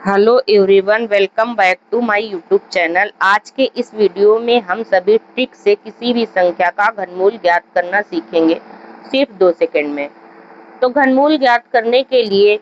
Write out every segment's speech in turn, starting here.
Hello everyone, welcome back to my YouTube channel. आज के इस वीडियो में हम सभी ट्रिक से किसी भी संख्या का घनमूल ज्ञात करना सीखेंगे सिर्फ 2 सेकंड में। तो घनमूल ज्ञात करने के लिए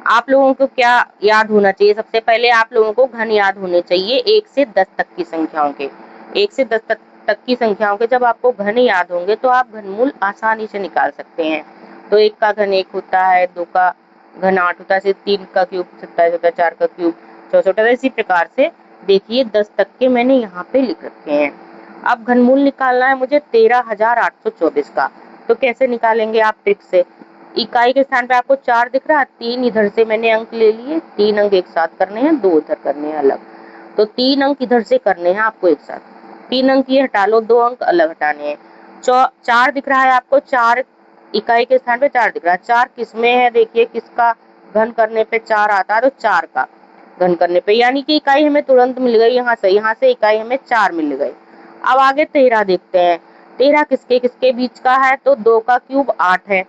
आप लोगों को क्या याद होना चाहिए? सबसे पहले आप लोगों को घन याद होने चाहिए 1 से 10 तक की संख्याओं के। 1 से 10 तक की संख्याओं के जब आपको घन याद होंगे तो आप घनमूल आसानी से निकाल सकते हैं। तो 1 का घन 1 होता है, 2 का घन 8 होता है, 3 का क्यूब 27 होता है, 4 का क्यूब 64 होता है। इसी प्रकार से देखिए 10 तक के मैंने यहाँ पे लिख रखे हैं। अब घनमूल निकालना है मुझे 13,824 का। तो कैसे निकालेंगे आप ट्रिक से? इकाई के स्थान पे आपको 4 दिख रहा है, 3 इधर से मैंने अंक ले लिए, 3 अंक एक साथ करने हैं, 2 उधर करने हैं अलग। तो 3 अंक इधर से करने हैं आपको एक साथ, 3 अंक ये हटा लो, 2 अंक अलग हटाने हैं। 4 दिख रहा है आपको, 4 इकाई के स्थान पे 4 दिख रहा है। 4 किसमें है? देखिए किसका घन करने पे 4 आता है, तो 4 का घन करने पे, यानी कि इकाई हमें तुरंत मिल गई। यहाँ से इकाई हमें 4 मिल गई। अब आगे 13 देखते हैं। 13 किसके किसके बीच का है? तो 2 का क्यूब 8 है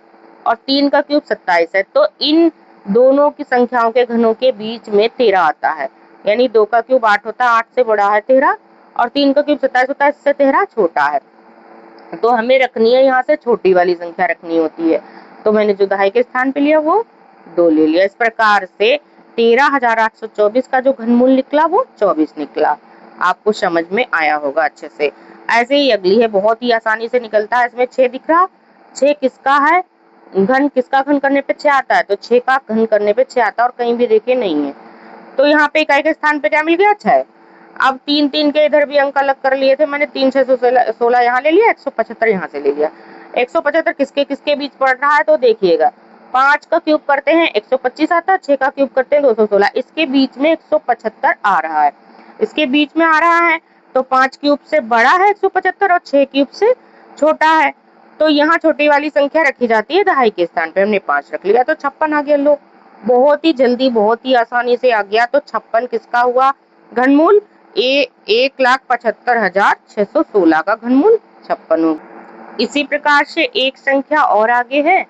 और 3 का क्यूब 27 है। तो इन दोनों की संख्याओं के घनों के बीच में 13 आता है, यानी 2 का क्यूब 8 होता है, 8 से बड़ा है 13, और 3 का क्यूब 27 होता है, इससे 13 छोटा है। तो हमें रखनी है, यहाँ से छोटी वाली संख्या रखनी होती है। तो मैंने जो दहाई के स्थान पे लिया वो 2 ले लिया। इस प्रकार से 13,824 का जो घनमूल निकला वो 24 निकला। आपको समझ में आया होगा अच्छे से। ऐसे ही अगली है, बहुत ही आसानी से निकलता है। इसमें 6 दिख रहा, 6 किसका है? घन किसका घन करने पे 6 आता है? तो 6 का घन करने पे 6 आता है, और कहीं भी देखिए नहीं है। तो यहाँ पे इकाई के स्थान पे क्या मिल गया? 6। अब 3 के इधर भी अंक अलग कर लिए थे मैंने, 3 6 16 यहाँ ले लिया, 175 यहाँ से ले लिया। 175 किसके किसके बीच पड़ रहा है? तो देखिएगा 5 का क्यूब करते हैं 125 आता है, 6 का क्यूब करते हैं 216, इसके बीच में 175 आ रहा है, इसके बीच में आ रहा है। तो 5 क्यूब से बड़ा है 175 और 6 क्यूब से छोटा है। तो यहाँ छोटी वाली संख्या रखी जाती है दहाई के स्थान पे। हमने 5 रख लिया तो 56 आ गया। लो, बहुत ही जल्दी बहुत ही आसानी से आ गया। तो 56 किसका हुआ घनमूल? 1,75,616 का घनमूल 56 हो। इसी प्रकार से एक संख्या और आगे है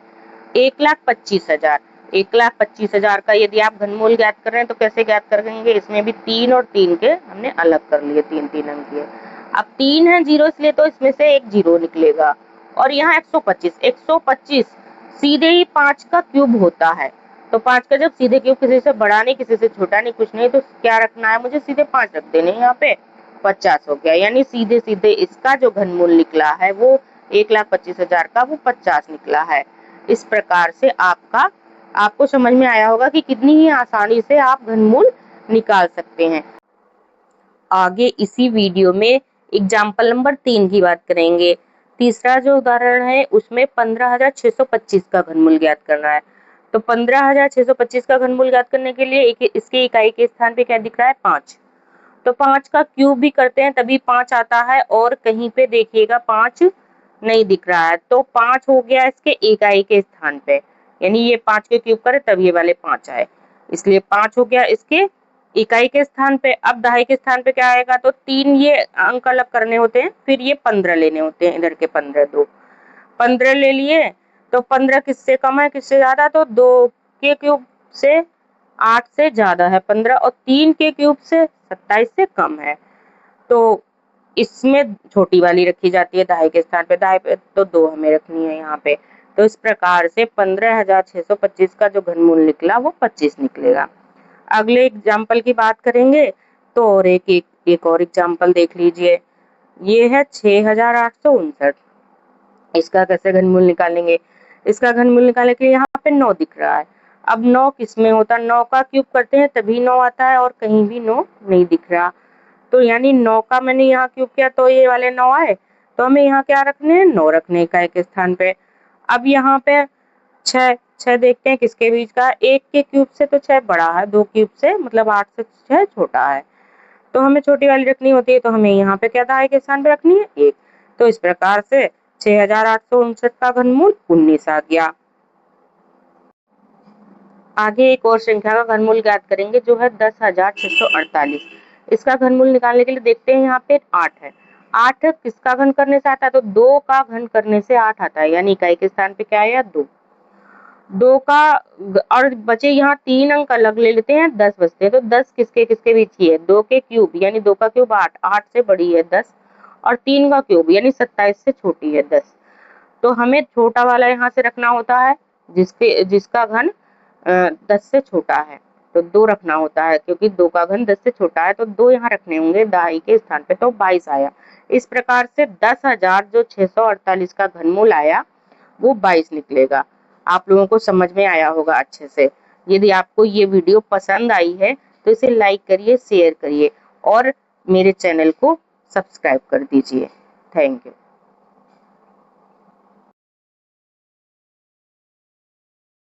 1,25,000। 1,25,000 का यदि आप घनमूल ज्ञात कर रहे हैं तो कैसे ज्ञात करेंगे? इसमें भी 3 और 3 के हमने अलग कर लिए, 3 अंक किए। अब 3 है जीरो, इसलिए तो इसमें से एक जीरो निकलेगा। और यहाँ 125 सीधे ही 5 का क्यूब होता है। तो 5 का जब सीधे क्यूब, किसी से बड़ा नहीं किसी से छोटा नहीं कुछ नहीं, तो क्या रखना है मुझे? सीधे 5 रख देने यहाँ पे, 50 हो गया। यानी सीधे सीधे इसका जो घनमूल निकला है वो 1,25,000 का वो 50 निकला है। इस प्रकार से आपको समझ में आया होगा कि कितनी ही आसानी से आप घनमूल निकाल सकते हैं। आगे इसी वीडियो में एग्जाम्पल नंबर 3 की बात करेंगे। तीसरा जो उदाहरण है उसमें 15,625 का घनमूल ज्ञात करना है। तो 15,625 का घनमूल ज्ञात करने के लिए इसके इकाई के स्थान पे क्या दिख रहा है? 5। तो 5 का क्यूब भी करते हैं तभी 5 आता है, और कहीं पे देखिएगा 5 नहीं दिख रहा है। तो 5 हो गया इसके इकाई के स्थान पे, यानी ये 5 के क्यूब करे तब ये वाले 5 आए, इसलिए 5 हो गया इसके इकाई के स्थान पे। अब दहाई के स्थान पे क्या आएगा? तो 3 ये अंक अलग करने होते हैं, फिर ये 15 लेने होते हैं। इधर के 15 15 ले लिए। तो 15 किससे कम है किससे ज्यादा? तो 2 के क्यूब से 8 से ज्यादा है 15, और 3 के क्यूब से 27 से कम है। तो इसमें छोटी वाली रखी जाती है दहाई के स्थान पे। दहाई पे तो 2 हमें रखनी है यहाँ पे। तो इस प्रकार से 15,625 का जो घनमूल निकला वो 25 निकलेगा। अगले एग्जाम्पल की बात करेंगे तो और एक और एग्जाम्पल देख लीजिए। ये है 6,859। इसका कैसे घनमूल निकालेंगे? इसका घनमूल निकालने के लिए यहाँ पे 9 दिख रहा है। अब 9 किसमें होता है? 9 का क्यूब करते हैं तभी 9 आता है, और कहीं भी 9 नहीं दिख रहा। तो यानी 9 का मैंने यहाँ क्यूब किया तो ये वाले 9 आए। तो हमें यहाँ क्या रखने हैं? 9 रखने इकाई के स्थान पे। अब यहाँ पे 6 देखते हैं किसके बीच का? 1 के क्यूब से तो 6 बड़ा है, 2 क्यूब से मतलब 8 से 6 छोटा है। तो हमें छोटी वाली रखनी होती है, तो हमें यहाँ पे क्या दहाई के स्थान पे रखनी है? 1। तो इस प्रकार से 6,859 का घनमूल 19 आ गया। आगे एक और संख्या का घनमूल ज्ञात करेंगे जो है 10,648। इसका घनमूल निकालने के लिए देखते हैं यहाँ पे 8 है। 8 किसका घन करने से आता है? तो 2 का घन करने से 8 आता है, यानी इकाई के स्थान पे क्या आया? 2। 2 का और बचे यहाँ 3 अंक अलग ले लेते हैं, 10 बचते हैं। तो 10 किसके किसके बीच की है? 2 के क्यूब यानी 2 का क्यूब 8, 8 से बड़ी है 10, और 3 का क्यूब यानी 27 से छोटी है 10। तो हमें छोटा वाला यहाँ से रखना होता है जिसका घन 10 से छोटा है, तो 2 रखना होता है, क्योंकि 2 का घन 10 से छोटा है, तो 2 यहाँ रखने होंगे दाई के स्थान पे, तो 22 आया। इस प्रकार से 10,000 जो 648 का घनमूल आया वो 22 निकलेगा। आप लोगों को समझ में आया होगा अच्छे से। यदि आपको ये वीडियो पसंद आई है तो इसे लाइक करिए, शेयर करिए और मेरे चैनल को सब्सक्राइब कर दीजिए। Thank you.